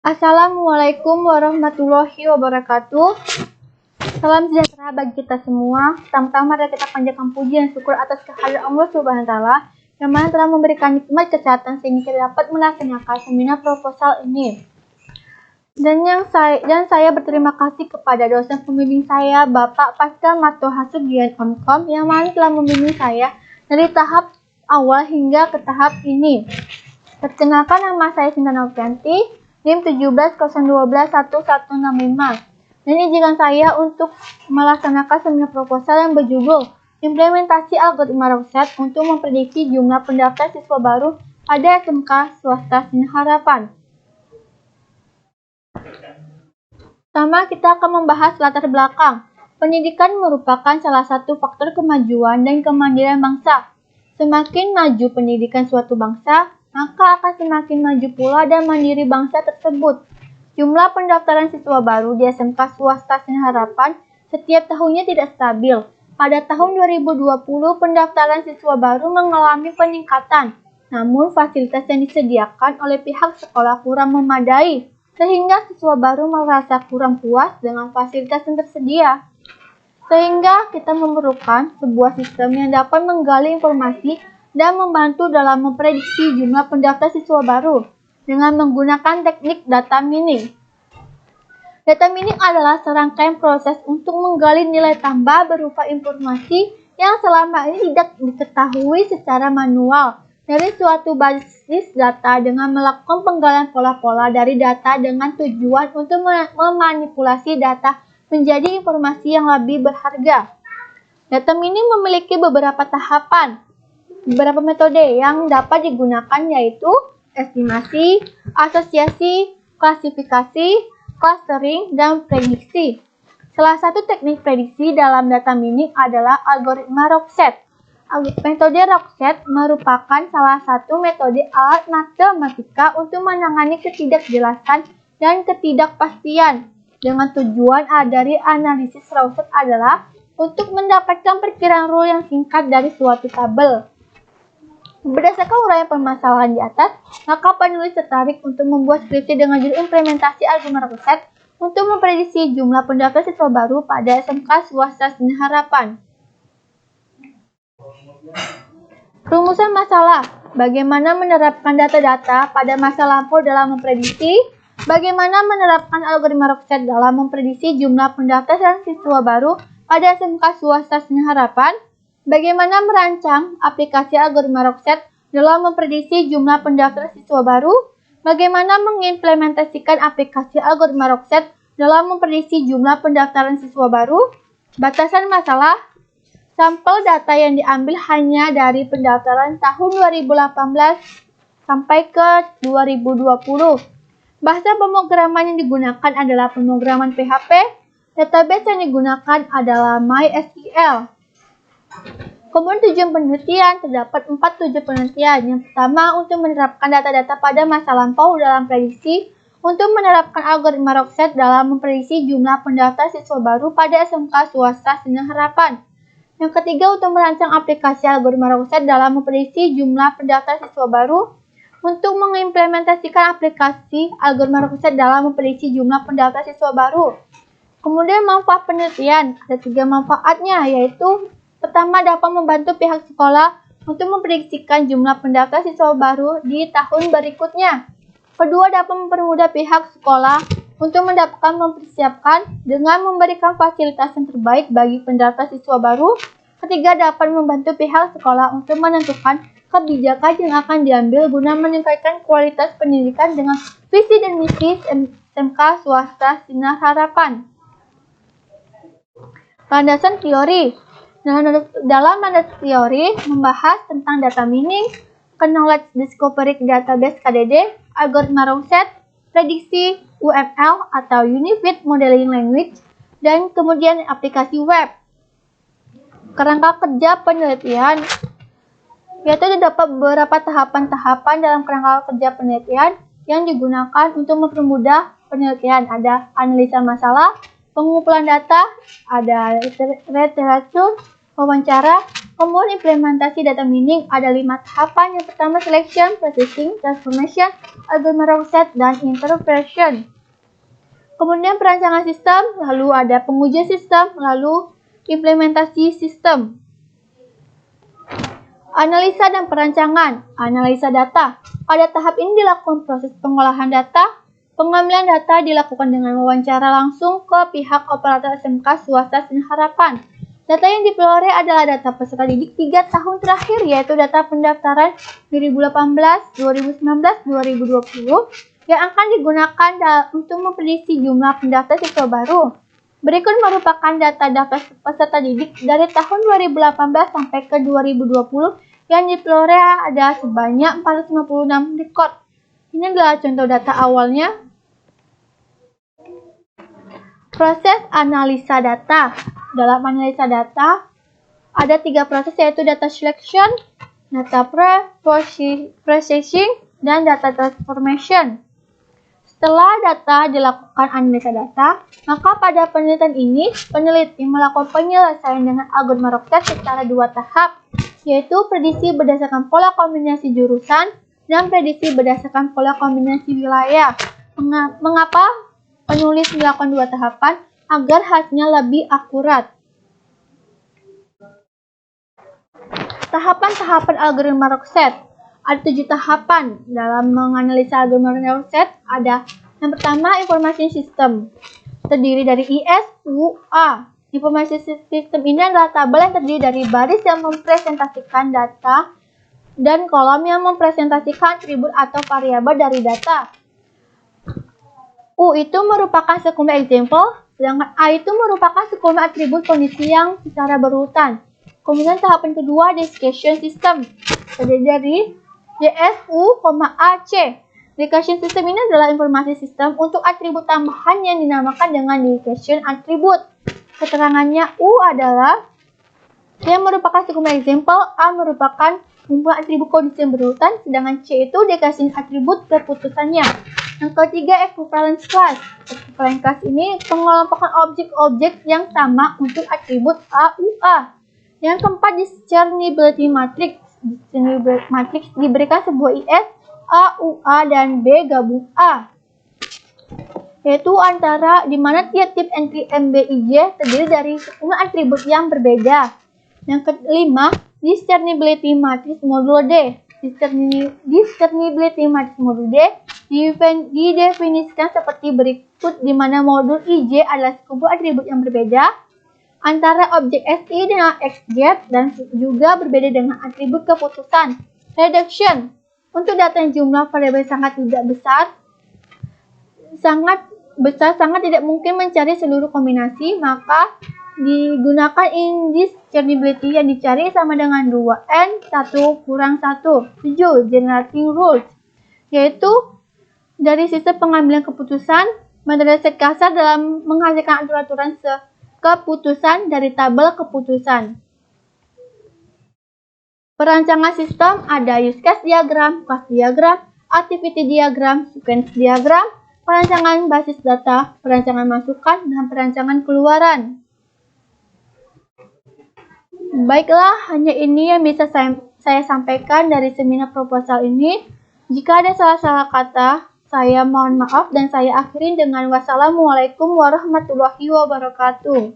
Assalamualaikum warahmatullahi wabarakatuh. Salam sejahtera bagi kita semua. Pertama-tama kita panjatkan puji dan syukur atas kehadirat Allah Subhanahu wa taala yang mana telah memberikan nikmat kesehatan sehingga kita dapat melaksanakan seminar proposal ini. Dan saya berterima kasih kepada dosen pembimbing saya, Bapak Pascal Mato Hasugian Onkom, yang mana telah membimbing saya dari tahap awal hingga ke tahap ini. Perkenalkan, nama saya Sinta Novianti, NIM 17012165. Dan izinkan saya untuk melaksanakan seminar proposal yang berjudul Implementasi Algoritma Rockset untuk memprediksi jumlah pendaftar siswa baru pada SMK Swasta Sinar Harapan. Pertama, kita akan membahas latar belakang. Pendidikan merupakan salah satu faktor kemajuan dan kemandirian bangsa. Semakin maju pendidikan suatu bangsa, maka akan semakin maju pula dan mandiri bangsa tersebut. Jumlah pendaftaran siswa baru di SMK Swasta Sinar Harapan setiap tahunnya tidak stabil. Pada tahun 2020, pendaftaran siswa baru mengalami peningkatan. Namun, fasilitas yang disediakan oleh pihak sekolah kurang memadai, sehingga siswa baru merasa kurang puas dengan fasilitas yang tersedia. Sehingga kita memerlukan sebuah sistem yang dapat menggali informasi dan membantu dalam memprediksi jumlah pendaftar siswa baru dengan menggunakan teknik data mining. Data mining adalah serangkaian proses untuk menggali nilai tambah berupa informasi yang selama ini tidak diketahui secara manual dari suatu basis data dengan melakukan penggalian pola-pola dari data dengan tujuan untuk memanipulasi data menjadi informasi yang lebih berharga. Data mining memiliki beberapa tahapan, beberapa metode yang dapat digunakan yaitu estimasi, asosiasi, klasifikasi, clustering, dan prediksi. Salah satu teknik prediksi dalam data mining adalah algoritma Rockset. Metode Rockset merupakan salah satu metode alat matematika untuk menangani ketidakjelasan dan ketidakpastian. Dengan tujuan dari analisis Rockset adalah untuk mendapatkan perkiraan rule yang singkat dari suatu tabel. Berdasarkan uraian permasalahan di atas, maka penulis tertarik untuk membuat skripsi dengan judul Implementasi Algoritma Rockset untuk memprediksi jumlah pendaftar siswa baru pada SMK Swasta Sinar Harapan. Rumusan masalah: bagaimana menerapkan data-data pada masa lampau dalam memprediksi, bagaimana menerapkan algoritma Rockset dalam memprediksi jumlah pendaftar siswa baru pada SMK Swasta Sinar Harapan, bagaimana merancang aplikasi algoritma Rockset dalam memprediksi jumlah pendaftar siswa baru, bagaimana mengimplementasikan aplikasi algoritma Rockset dalam memprediksi jumlah pendaftaran siswa baru, batasan masalah, sampel data yang diambil hanya dari pendaftaran tahun 2018 sampai ke 2020. Bahasa pemrograman yang digunakan adalah pemrograman PHP, database yang digunakan adalah MySQL. Kemudian tujuan penelitian, terdapat 4 tujuan penelitian. Yang pertama, untuk menerapkan data-data pada masa lampau dalam prediksi, untuk menerapkan algoritma Rockset dalam memprediksi jumlah pendaftar siswa baru pada SMK Swasta Sinar Harapan. Yang ketiga, untuk merancang aplikasi algoritma Rockset dalam memprediksi jumlah pendaftar siswa baru, untuk mengimplementasikan aplikasi algoritma Rockset dalam memprediksi jumlah pendaftar siswa baru. Kemudian manfaat penelitian, ada 3 manfaatnya, yaitu pertama, dapat membantu pihak sekolah untuk memprediksikan jumlah pendaftar siswa baru di tahun berikutnya. Kedua, dapat mempermudah pihak sekolah untuk mendapatkan mempersiapkan dengan memberikan fasilitas yang terbaik bagi pendaftar siswa baru. Ketiga, dapat membantu pihak sekolah untuk menentukan kebijakan yang akan diambil guna meningkatkan kualitas pendidikan dengan visi dan misi SMK Swasta Sinar Harapan. Landasan teori. Dalam landasan teori membahas tentang data mining, knowledge discovery database KDD, algoritma Rockset, prediksi UML atau Unified Modeling Language, dan kemudian aplikasi web. Kerangka kerja penelitian, yaitu terdapat beberapa tahapan-tahapan dalam kerangka kerja penelitian yang digunakan untuk mempermudah penelitian. Ada analisa masalah, pengumpulan data, ada literatur, Wawancara, kemudian implementasi data mining ada 5 tahapan. Yang pertama selection, processing, transformation, algorithm set, dan interpretation. Kemudian perancangan sistem, lalu ada pengujian sistem, lalu implementasi sistem. Analisa dan perancangan, analisa data. Pada tahap ini dilakukan proses pengolahan data. Pengambilan data dilakukan dengan wawancara langsung ke pihak operator SMK, swasta, dan harapan. Data yang diperoleh adalah data peserta didik 3 tahun terakhir, yaitu data pendaftaran 2018, 2019, 2020 yang akan digunakan untuk memprediksi jumlah pendaftar siswa baru. Berikut merupakan data peserta didik dari tahun 2018 sampai ke 2020 yang diperoleh ada sebanyak 456 rekod. Ini adalah contoh data awalnya. Proses analisa data. Dalam analisa data, ada 3 proses, yaitu data selection, data processing, dan data transformation. Setelah data dilakukan analisa data, maka pada penelitian ini, peneliti melakukan penyelesaian dengan algoritma Rockset secara 2 tahap, yaitu prediksi berdasarkan pola kombinasi jurusan dan prediksi berdasarkan pola kombinasi wilayah. Mengapa penulis melakukan 2 tahapan? Agar hasilnya lebih akurat. Tahapan-tahapan algoritma Rockset. Ada 7 tahapan dalam menganalisa algoritma Rockset. Ada yang pertama, informasi sistem. Terdiri dari IS, U, A. Informasi sistem ini adalah tabel yang terdiri dari baris yang mempresentasikan data dan kolom yang mempresentasikan atribut atau variabel dari data. U itu merupakan sekunder example, sedangkan A itu merupakan sekunder atribut kondisi yang secara berurutan. Kemudian tahapan kedua, description system. Terdiri dari DSU, AC. Description system ini adalah informasi sistem untuk atribut tambahan yang dinamakan dengan description atribut. Keterangannya, U adalah yang merupakan sekunder example, A merupakan kumpulan atribut kondisi yang berurutan, sedangkan C itu description atribut keputusannya. Yang ketiga, equivalence class. Equivalence class ini pengelompokan objek-objek yang sama untuk atribut A, U, A. Yang keempat, discernibility matrix. Discernibility matrix diberikan sebuah IS, A, U, A, dan B gabung A. Yaitu antara di mana tiap-tiap entry MBIJ terdiri dari sejumlah atribut yang berbeda. Yang kelima, discernibility matrix modul D. Discernibility matrix modul D didefinisikan seperti berikut, di mana modul IJ adalah sekumpulan atribut yang berbeda antara objek SI dengan XZ dan juga berbeda dengan atribut keputusan. Reduction. Untuk data yang jumlah variabel sangat tidak mungkin mencari seluruh kombinasi, maka digunakan indiscernibility yang dicari sama dengan 2n 1 kurang 1. 7. Generating rules, yaitu dari sistem pengambilan keputusan, metode kasar dalam menghasilkan aturan keputusan dari tabel keputusan. Perancangan sistem ada use case diagram, class diagram, activity diagram, sequence diagram, perancangan basis data, perancangan masukan, dan perancangan keluaran. Baiklah, hanya ini yang bisa saya sampaikan dari seminar proposal ini. Jika ada salah-salah kata, saya mohon maaf dan saya akhirin dengan wassalamualaikum warahmatullahi wabarakatuh.